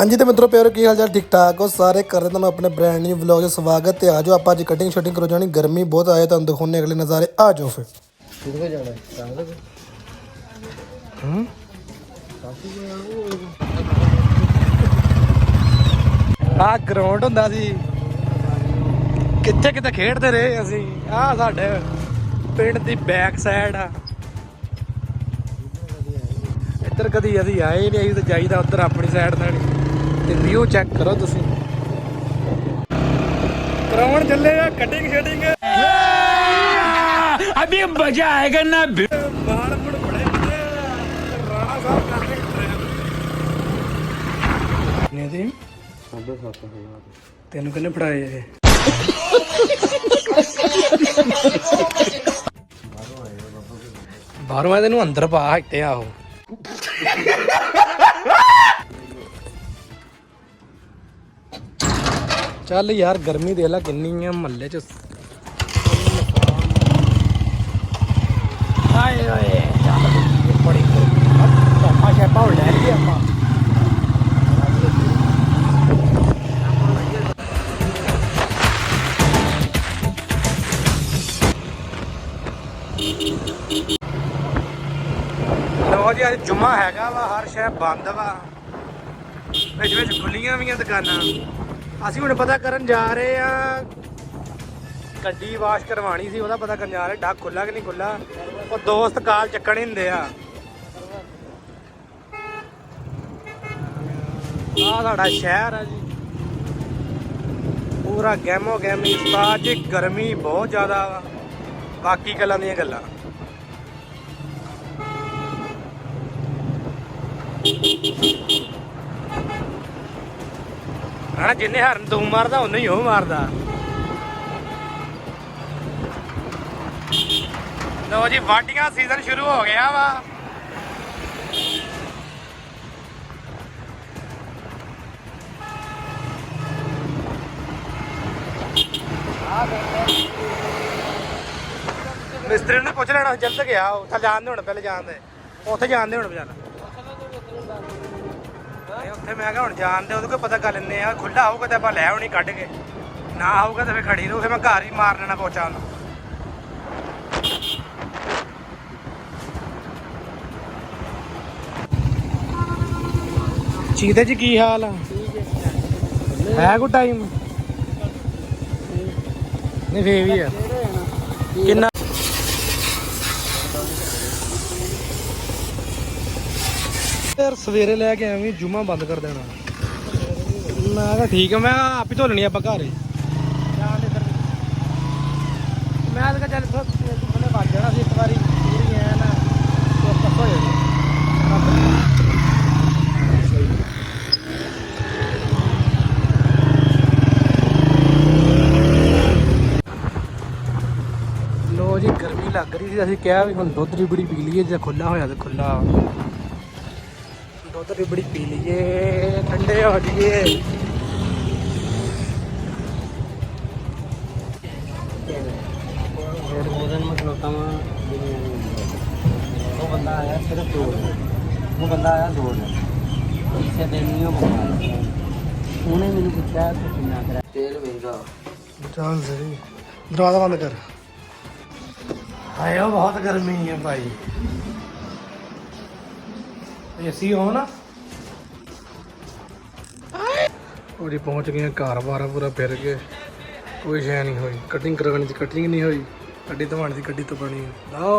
हाँ जी तो मित्रों प्यारो की हाल चाल ठीक ठाक हो सारे कर रहे थे अपने ब्रांड न्यू व्लॉग से स्वागत है। आज आप आज कटिंग शटिंग करो जानी गर्मी बहुत आए तो हम दिखाने अगले नज़ारे आ जाओ फिर ਆ ਗਰਾਊਂਡ ਹੁੰਦਾ ਸੀ ਕਿੱਥੇ ਕਿਤੇ ਖੇਡਦੇ ਰਹੇ ਅਸੀਂ। ਆ ਸਾਡੇ ਪਿੰਡ ਦੀ ਬੈਕ ਸਾਈਡ ਆ। ਇੱਧਰ ਕਦੀ ਅਸੀਂ ਆਏ ਨਹੀਂ, ਅਸੀਂ ਤਾਂ ਜਾਈਦਾ ਉੱਧਰ ਆਪਣੀ ਸਾਈਡ ਨਾਲ। ਤੇ ਵਿਊ ਚੈੱਕ ਕਰੋ ਤੁਸੀਂ। ਗਰਾਊਂਡ ਚੱਲੇ ਆ ਕਟਿੰਗ ਸ਼ਟਿੰਗ ਅਭੀ ਮਜ਼ਾ ਆਏਗਾ ਨਾ। ਬਾਹਰ ਮੁੜ ਬੜੇ ਰਾਣਾ ਸਾਹਿਬ ਕਰਦੇ ਨੇ ਦੀ 7.5 ਤੈਨੂੰ ਕਿੰਨੇ ਫੜਾਏ ਇਹ? ਬਾਹਰੋਂ ਆਏ ਤੈਨੂੰ ਅੰਦਰ ਪਾ ਇੱਥੇ ਆਹੋ। ਚੱਲ ਯਾਰ ਗਰਮੀ ਦੇਖ ਲੈ ਕਿੰਨੀ ਆ ਮਹੱਲੇ ਚ। ਹਾਏ ਓਏ ਚੱਲ ਬੜੀ ਪਾਪਾ ਸ਼ੈਪਾ ਹੋ ਲੈ ਲਈ ਆਪਾਂ। ਲੋ ਜੀ ਅੱਜ ਜੁਮਾ ਹੈਗਾ ਵਾ, ਹਰ ਸ਼ਹਿਰ ਬੰਦ ਵਾ, ਵਿੱਚ ਵਿੱਚ ਖੁੱਲੀਆਂ ਵੀਆਂ ਦੁਕਾਨਾਂ। ਅਸੀਂ ਹੁਣ ਪਤਾ ਕਰਨ ਜਾ ਰਹੇ ਆ, ਗੱਡੀ ਵਾਸ਼ ਕਰਵਾਣੀ ਸੀ, ਉਹਦਾ ਪਤਾ ਕਰਨ ਜਾ ਰਹੇ ਡੱਕ ਖੁੱਲਾ ਕਿ ਨਹੀਂ ਖੁੱਲਾ। ਉਹ ਦੋਸਤ ਕਾਲ ਚੱਕਣ ਹੀ ਹੁੰਦੇ ਆ। ਆਹ ਸਾਡਾ ਸ਼ਹਿਰ ਆ ਜੀ, ਪੂਰਾ ਗੈਮੋ ਗੈਮੀ। ਉਸਤਾਦ ਜੀ ਗਰਮੀ ਬਹੁਤ ਜ਼ਿਆਦਾ ਵਾ, ਬਾਕੀ ਗੱਲਾਂ ਦੀਆਂ ਗੱਲਾਂ। ਹਾਂ ਜਿੰਨੇ ਹਰਨ ਤੂੰ ਮਾਰਦਾ ਉਹਨੇ ਹੀ ਉਹ ਮਾਰਦਾ। ਲੋ ਜੀ ਵਾਢੀਆਂ ਸੀਜ਼ਨ ਸ਼ੁਰੂ ਹੋ ਗਿਆ ਵਾ। ਮਿਸਤਰੀ ਨੇ ਪੁੱਛ ਲੈਣਾ ਜਲਦ ਗਿਆ ਉੱਥੇ ਜਾਣਦੇ ਹੁਣ, ਪਹਿਲੇ ਜਾਣਦੇ ਉੱਥੇ ਜਾਣਦੇ ਹੁਣ ਬਜਾਣਾ। ਉੱਥੇ ਮੈਂ ਕਿਹਾ ਹੁਣ ਜਾਣਦੇ ਉਹਦੇ ਕੋਈ ਪਤਾ ਕਰ ਲੈਂਦੇ ਆ। ਖੁੱਲਾ ਹੋਊਗਾ ਤਾਂ ਆਪਾਂ ਲੈ ਆਉਣੀ ਕੱਢ ਕੇ, ਨਾ ਆਊਗਾ ਤਾਂ ਫਿਰ ਖੜੀ ਰਹੂ, ਫਿਰ ਮੈਂ ਘਰ ਹੀ ਮਾਰ ਲੈਣਾ ਪੋਚਾ ਉਹਨੂੰ। ਚੀਤੇ ਜੀ ਕੀ ਹਾਲ ਆ? ਹੈ ਕੋਈ ਟਾਈਮ ਨਹੀਂ ਫੇਰ ਵੀ ਆ ਕਿੰਨਾ ਯਾਰ ਸਵੇਰੇ ਲੈ ਕੇ ਐਵੇਂ ਜੁਮਾ ਬੰਦ ਕਰ ਦੇਣਾ। ਮੈਂ ਕਿਹਾ ਠੀਕ ਹੈ, ਮੈਂ ਆਪ ਹੀ ਧੋਲਣੀ ਆਪਾਂ ਘਰ ਹੀ। ਮੈਂ ਤਾਂ ਚੱਲ ਉਹਨੇ ਵੱਜ ਜਾਣਾ ਸੀ ਇੱਕ ਵਾਰੀ ਪੂਰੀ ਐ ਨਾ ਹੋ ਜਾਣੀ। ਲੋ ਜੀ ਗਰਮੀ ਲੱਗ ਰਹੀ ਸੀ, ਅਸੀਂ ਕਿਹਾ ਵੀ ਹੁਣ ਦੁੱਧ ਰਿਬੜੀ ਪੀ ਲਈਏ, ਜੇ ਖੁੱਲਾ ਹੋਇਆ ਤਾਂ ਖੁੱਲਾ ਦੁੱਧ ਰਿਬੜੀ ਪੀ ਲਈਏ, ਠੰਡੇ ਹੋ ਜਾਈਏ। वो बंदा आया सिर्फ 2 वो बंदा आया 2 तीसरे दिन नहीं उन्हें मैंने पूछा तो कितना करा तेल महंगा। चल सही दरवाजा बंद कर। आयो बहुत गर्मी है भाई, एसी हो ना। और पहुंच गए घर बार पूरा फिर के कोई शै नहीं हुई। कटिंग करवानी थी कटिंग नहीं हुई, गड्डी धवानी थी गड्डी तो बनी। लो